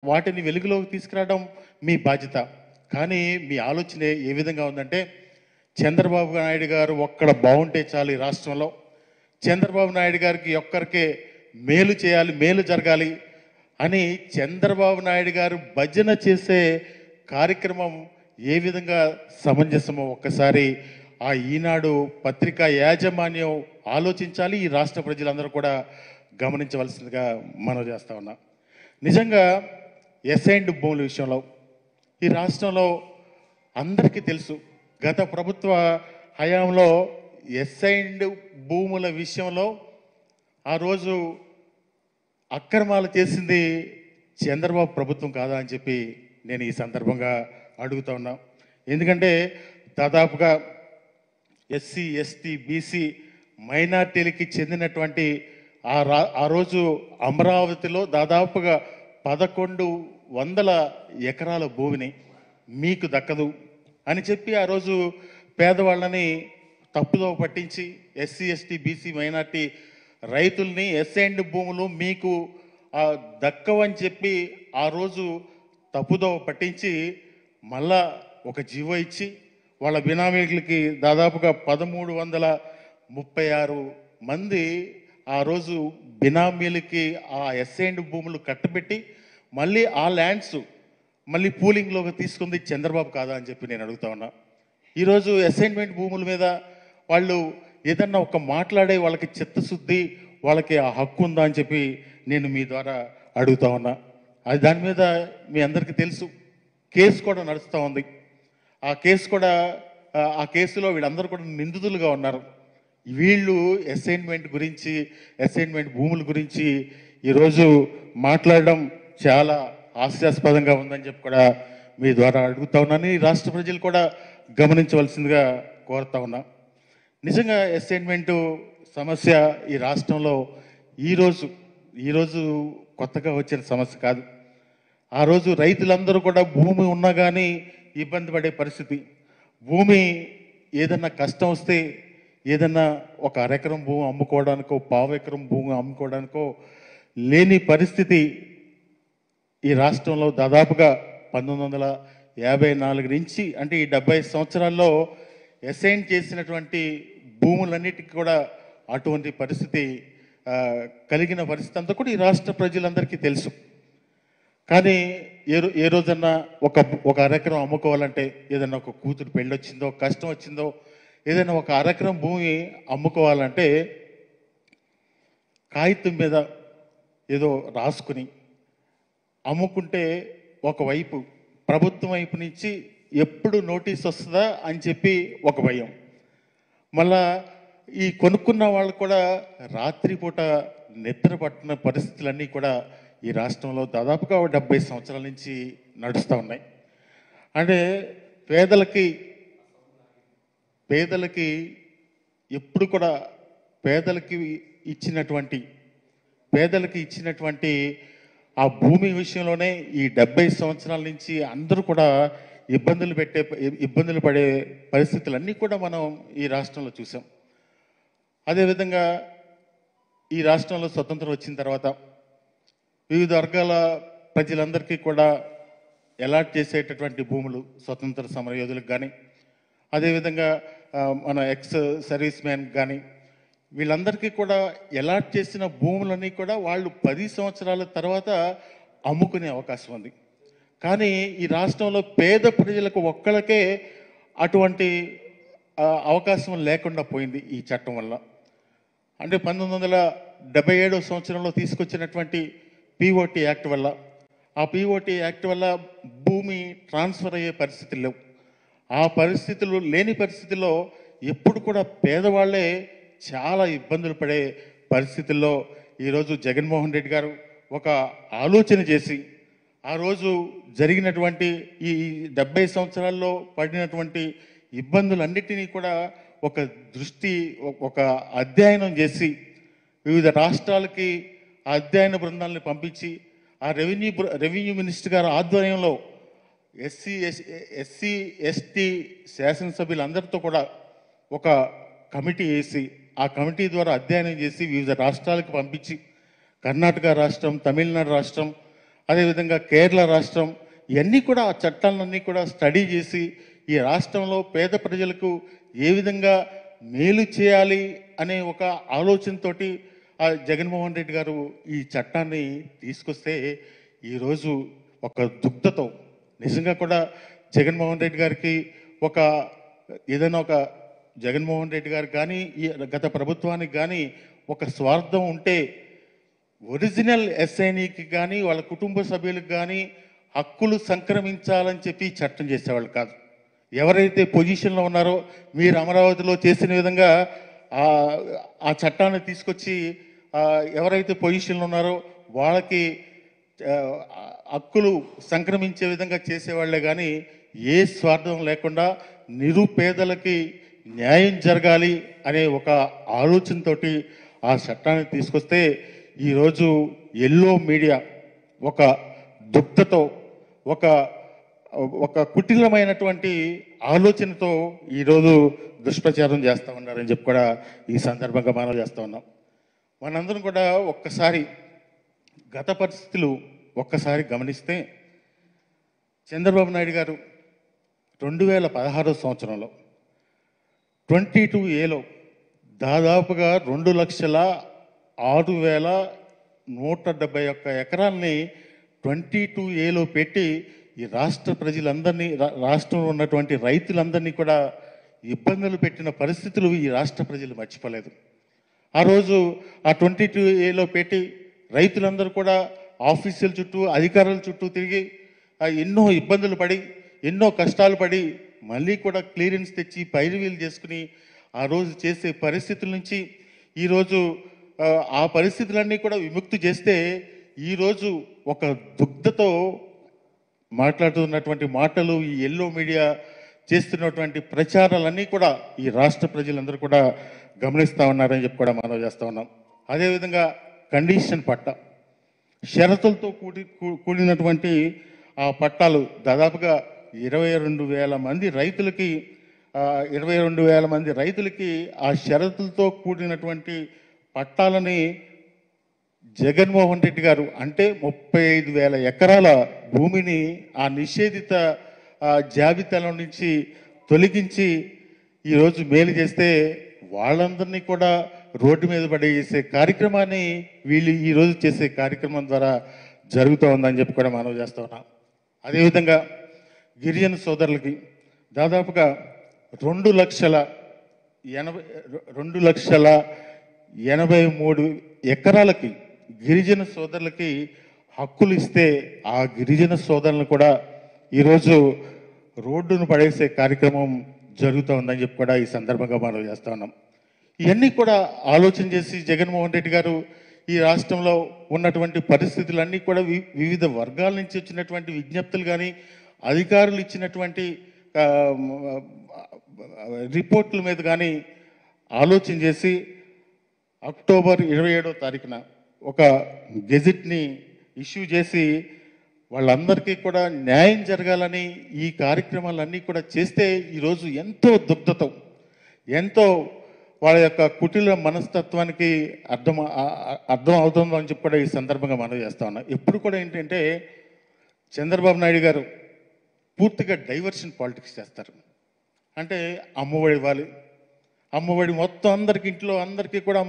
వాటిని వెలుగులోకి తీసుకురావడం మీ బాధ్యత. కానీ మీ ఆలోచన ఏ విధంగా ఉందంటే, చంద్రబాబు నాయుడు గారు ఒక్కడ బాగుంటే చాలు ఈ రాష్ట్రంలో. చంద్రబాబు నాయుడు గారికి ఒక్కరికే మేలు చేయాలి, మేలు జరగాలి అని చంద్రబాబు నాయుడు గారు భజన చేసే కార్యక్రమం ఏ విధంగా సమంజసమో ఒక్కసారి ఆ ఈనాడు పత్రికా యాజమాన్యం ఆలోచించాలి. ఈ రాష్ట్ర ప్రజలందరూ కూడా గమనించవలసిందిగా మనం చేస్తా ఉన్నాం. నిజంగా ఎస్ఐండ్ భూముల విషయంలో ఈ రాష్ట్రంలో అందరికీ తెలుసు, గత ప్రభుత్వ హయాంలో ఎస్ఐండ్ భూముల విషయంలో ఆ రోజు అక్రమాలు చేసింది చంద్రబాబు ప్రభుత్వం కాదా అని చెప్పి నేను ఈ సందర్భంగా అడుగుతా ఉన్నా. ఎందుకంటే దాదాపుగా ఎస్సీ, ఎస్టీ, బీసీ మైనార్టీలకి చెందినటువంటి ఆ రోజు అమరావతిలో దాదాపుగా 1100 ఎకరాల భూమిని మీకు దక్కదు అని చెప్పి ఆ రోజు పేదవాళ్ళని తప్పుదో పట్టించి ఎస్సీ, ఎస్టీ, బీసీ మైనార్టీ రైతుల్ని ఎస్ఐండ్ భూములు మీకు దక్కవని చెప్పి ఆ రోజు తప్పుదో పట్టించి మళ్ళా ఒక జీవో ఇచ్చి వాళ్ళ బినామీలకి దాదాపుగా 1336 మంది ఆ రోజు బినామీలకి ఆ ఎస్ఐండ్ భూములు కట్టబెట్టి మళ్ళీ ఆ ల్యాండ్స్ మళ్ళీ పూలింగ్లోకి తీసుకుంది చంద్రబాబు కాదా అని చెప్పి నేను అడుగుతా ఉన్నా. ఈరోజు అసైన్మెంట్ భూముల మీద వాళ్ళు ఏదన్నా ఒక మాట్లాడే వాళ్ళకి చిత్తశుద్ధి, వాళ్ళకి ఆ హక్కు ఉందా అని చెప్పి నేను మీ ద్వారా అడుగుతా ఉన్నా. అది దాని మీద మీ అందరికీ తెలుసు, కేసు కూడా నడుస్తూ ఉంది. ఆ కేసులో వీళ్ళందరూ కూడా నిందితులుగా ఉన్నారు. వీళ్ళు అసైన్మెంట్ గురించి, అసైన్మెంట్ భూముల గురించి ఈరోజు మాట్లాడడం చాలా హాస్యాస్పదంగా ఉందని చెప్పి కూడా మీ ద్వారా అడుగుతా ఉన్నాను. ఈ రాష్ట్ర ప్రజలు కూడా గమనించవలసిందిగా కోరుతా ఉన్నా. నిజంగా అసైన్మెంటు సమస్య ఈ రాష్ట్రంలో ఈరోజు కొత్తగా వచ్చిన సమస్య కాదు. ఆ రోజు రైతులందరూ కూడా భూమి ఉన్నా కానీ ఇబ్బంది పడే పరిస్థితి. భూమి ఏదన్నా కష్టం వస్తే ఏదన్నా ఒక అరెకరం భూమి అమ్ముకోవడానికో, పావు ఎకరం భూమి అమ్ముకోవడానికో లేని పరిస్థితి ఈ రాష్ట్రంలో దాదాపుగా 1954 నుంచి, అంటే ఈ 70 సంవత్సరాల్లో అసైన్ చేసినటువంటి భూములన్నిటికీ కూడా అటువంటి పరిస్థితి కలిగిన పరిస్థితి అంతా కూడా ఈ రాష్ట్ర ప్రజలందరికీ తెలుసు. కానీ ఏ రోజన్నా ఒక అరెకరం అమ్ముకోవాలంటే, ఏదైనా ఒక కూతురు పెళ్ళి వచ్చిందో, కష్టం వచ్చిందో, ఏదైనా ఒక అరెకరం భూమి అమ్ముకోవాలంటే కాగితం మీద ఏదో రాసుకుని అమ్ముకుంటే ఒకవైపు ప్రభుత్వం వైపు నుంచి ఎప్పుడు నోటీస్ వస్తుందా అని చెప్పి ఒక భయం. మళ్ళా ఈ కొనుక్కున్న వాళ్ళు కూడా రాత్రిపూట నిద్ర పట్టిన పరిస్థితులన్నీ కూడా ఈ రాష్ట్రంలో దాదాపుగా 70 సంవత్సరాల నుంచి నడుస్తూ ఉన్నాయి. అంటే పేదలకి ఎప్పుడు కూడా పేదలకి ఇచ్చినటువంటి ఆ భూమి విషయంలోనే ఈ 70 సంవత్సరాల నుంచి అందరూ కూడా ఇబ్బందులు పడే పరిస్థితులన్నీ కూడా మనం ఈ రాష్ట్రంలో చూసాం. అదేవిధంగా ఈ రాష్ట్రంలో స్వతంత్రం వచ్చిన తర్వాత వివిధ వర్గాల ప్రజలందరికీ కూడా అలాట్ చేసేటటువంటి భూములు స్వతంత్ర సమరయోధులకు కానీ, అదేవిధంగా మన ఎక్స్ సర్వీస్ మ్యాన్ కానీ వీళ్ళందరికీ కూడా అలాట్ చేసిన భూములన్నీ కూడా వాళ్ళు 10 సంవత్సరాల తర్వాత అమ్ముకునే అవకాశం ఉంది. కానీ ఈ రాష్ట్రంలో పేద ప్రజలకు ఒక్కళ్ళకే అటువంటి అవకాశం లేకుండా పోయింది ఈ చట్టం వల్ల. అంటే 1977 సంవత్సరంలో తీసుకొచ్చినటువంటి పిఓటి యాక్ట్ వల్ల, ఆ పిఓటి యాక్ట్ వల్ల భూమి ట్రాన్స్ఫర్ అయ్యే పరిస్థితులు లేవు. ఆ పరిస్థితులు లేని పరిస్థితుల్లో ఎప్పుడు కూడా పేదవాళ్లే చాలా ఇబ్బందులు పడే పరిస్థితుల్లో ఈరోజు జగన్మోహన్ రెడ్డి గారు ఒక ఆలోచన చేసి ఆ రోజు జరిగినటువంటి ఈ 70 సంవత్సరాల్లో పడినటువంటి ఇబ్బందులన్నిటినీ కూడా ఒక అధ్యయనం చేసి వివిధ రాష్ట్రాలకి ఆ అధ్యయన బృందాలను పంపించి ఆ రెవెన్యూ మినిస్టర్ గారి ఆధ్వర్యంలో ఎస్సీ, ఎస్టీ శాసనసభ్యులందరితో కూడా ఒక కమిటీ వేసి ఆ కమిటీ ద్వారా అధ్యయనం చేసి వివిధ రాష్ట్రాలకు పంపించి కర్ణాటక రాష్ట్రం, తమిళనాడు రాష్ట్రం, అదేవిధంగా కేరళ రాష్ట్రం, ఇవన్నీ కూడా ఆ చట్టాలన్నీ కూడా స్టడీ చేసి ఈ రాష్ట్రంలో పేద ప్రజలకు ఏ విధంగా మేలు చేయాలి అనే ఒక ఆలోచనతోటి ఆ జగన్మోహన్ రెడ్డి గారు ఈ చట్టాన్ని తీసుకొస్తే ఈరోజు ఒక దుగ్ధతో నిజంగా కూడా జగన్మోహన్ రెడ్డి గారికి ఒక ఏదైనా ఒక జగన్మోహన్ రెడ్డి గారికి కానీ ఈ గత ప్రభుత్వానికి కానీ ఒక స్వార్థం ఉంటే ఒరిజినల్ ఎస్ఐనికి కానీ వాళ్ళ కుటుంబ సభ్యులకు కానీ హక్కులు సంక్రమించాలని చెప్పి చట్టం చేసేవాళ్ళు కాదు. ఎవరైతే పొజిషన్లో ఉన్నారో మీరు అమరావతిలో చేసిన విధంగా ఆ చట్టాన్ని తీసుకొచ్చి ఎవరైతే పొజిషన్లో ఉన్నారో వాళ్ళకి హక్కులు సంక్రమించే విధంగా చేసేవాళ్లే కానీ ఏ స్వార్థం లేకుండా నిరుపేదలకి న్యాయం జరగాలి అనే ఒక ఆలోచనతోటి ఆ చట్టాన్ని తీసుకొస్తే ఈరోజు ఎల్లో మీడియా ఒక దుగ్ధతో ఒక కుటిలమైనటువంటి ఆలోచనతో ఈరోజు దుష్ప్రచారం చేస్తూ ఉన్నారని చెప్పి కూడా ఈ సందర్భంగా మనం చేస్తూ ఉన్నాం. మనందరం కూడా ఒక్కసారి గత పరిస్థితులు ఒక్కసారి గమనిస్తే చంద్రబాబు నాయుడు గారు 2016 సంవత్సరంలో 22A దాదాపుగా 2,06,171 ఎకరాలని 22A పెట్టి ఈ రాష్ట్ర ప్రజలందరినీ రాష్ట్రంలో ఉన్నటువంటి రైతులందరినీ కూడా ఇబ్బందులు పెట్టిన పరిస్థితులు ఈ రాష్ట్ర ప్రజలు మర్చిపోలేదు. ఆ రోజు ఆ 22A పెట్టి రైతులందరూ కూడా ఆఫీసుల చుట్టూ అధికారుల చుట్టూ తిరిగి ఎన్నో ఇబ్బందులు పడి ఎన్నో కష్టాలు పడి మళ్ళీ కూడా క్లియరెన్స్ తెచ్చి పైరువీలు చేసుకుని ఆ రోజు చేసే పరిస్థితుల నుంచి ఈరోజు ఆ పరిస్థితులన్నీ కూడా విముక్తి చేస్తే ఈరోజు ఒక దుగ్ధతో మాట్లాడుతున్నటువంటి మాటలు ఈ ఎల్లో మీడియా చేస్తున్నటువంటి ప్రచారాలన్నీ కూడా ఈ రాష్ట్ర ప్రజలందరూ కూడా గమనిస్తూ ఉన్నారని చెప్పి కూడా మనం చేస్తూ ఉన్నాం. అదేవిధంగా కండిషన్ పట్టా షరతులతో కూడినటువంటి ఆ పట్టాలు దాదాపుగా 22,000 మంది రైతులకి 22,000 మంది రైతులకి ఆ షరతులతో కూడినటువంటి పట్టాలని జగన్మోహన్ రెడ్డి గారు అంటే 35,000 ఎకరాల భూమిని ఆ నిషేధిత జాబితాలో నుంచి తొలగించి ఈరోజు మేలు చేస్తే వాళ్ళందరినీ కూడా రోడ్డు మీద పడేసే కార్యక్రమాన్ని వీళ్ళు ఈరోజు చేసే కార్యక్రమం ద్వారా జరుగుతూ ఉందని చెప్పి కూడా మనం చేస్తూ ఉన్నాం. అదేవిధంగా గిరిజన సోదరులకి దాదాపుగా 2,83,000 ఎకరాలకి గిరిజన సోదరులకి హక్కులు ఇస్తే ఆ గిరిజన సోదరులను కూడా ఈరోజు రోడ్డును పడేసే కార్యక్రమం జరుగుతూ ఉందని చెప్పి కూడా ఈ సందర్భంగా మనం చేస్తూ ఉన్నాం. ఇవన్నీ కూడా ఆలోచన చేసి జగన్మోహన్ రెడ్డి గారు ఈ రాష్ట్రంలో ఉన్నటువంటి పరిస్థితులన్నీ కూడా వివిధ వర్గాల నుంచి వచ్చినటువంటి విజ్ఞప్తులు కానీ అధికారులు ఇచ్చినటువంటి రిపోర్ట్ల మీద కానీ ఆలోచన చేసి అక్టోబర్ 27వ తారీఖున ఒక గెజిట్ని ఇష్యూ చేసి వాళ్ళందరికీ కూడా న్యాయం జరగాలని ఈ కార్యక్రమాలన్నీ కూడా చేస్తే ఈరోజు ఎంతో దుగ్ధతో ఎంతో వాళ్ళ యొక్క కుటిల మనస్తత్వానికి అర్థం అవుతుందని చెప్పి కూడా ఈ సందర్భంగా మనం చేస్తా ఉన్నాం. ఎప్పుడు కూడా ఏంటంటే చంద్రబాబు నాయుడు గారు పూర్తిగా డైవర్షన్ పాలిటిక్స్ చేస్తారు. అంటే అమ్మఒడి ఇవ్వాలి, అమ్మఒడి మొత్తం అందరికి ఇంట్లో అందరికీ కూడా